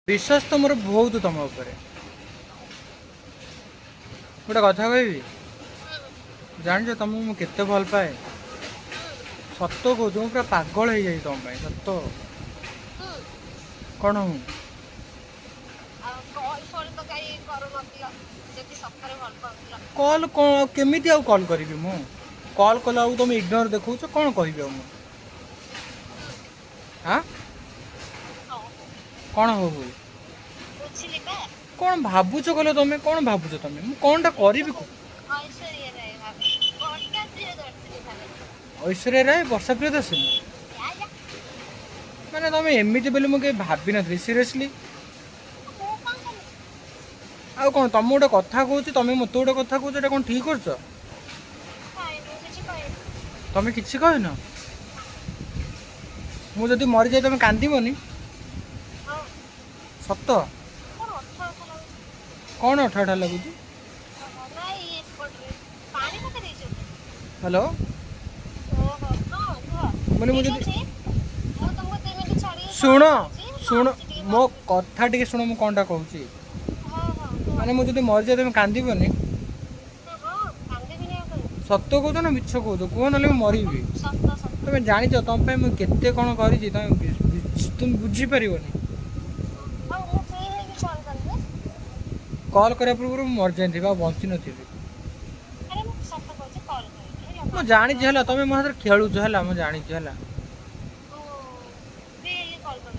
विश्वास तो मोर बहुत तुम उपर गोटे कथा कहबी जान तुमको मुझे केते भल पाए सत कह पूरा पागल हो जाए तुम सत कौन हूँ कल कौन केमी आउ कल करी मु कल कला तुम इग्नोर देखो कौन कह हाँ कौन हो कौन भावुच कल तुम कौन भावुच तुम कौनटा करी ऐश्वर्या राय वर्षा प्रियदर्शनी मैंने तुम एमती बोली मुझे भावी नी सीरियसली आउ कौन तुम गोटे कथा कह तुम मत गोटे कथा कह कौन ठीक कर तुम कि कहन मुझे मरी जाए तुम कांदनी सत कौन अठा लगुच हेलो बोले मुझे शुण शुण मो कथा टे शुण मुझे कौनटा कहूँ माने मुझे मरी जाए तुम कांदनी सत कह ना मिछ कह कह ना मरी तुम जाच तुम मुझे कौन कर तुम बुझीपर कल करा पूर्व मर जाती बची नी मुझे जानी तुम मो हाथ खेलुच है मुझे जानी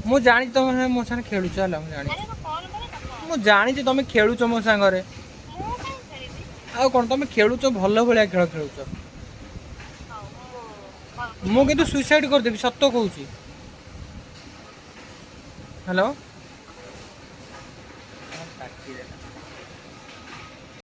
मुझे जानी तुम मो साथ खेलुच है मुझे जानी तुम खेलुच मो सांगे आउ कौन तुम खेलुच भल भाया खेल खेलुच मुझे सुइसाइड करदेवी सत कहूँ हेलो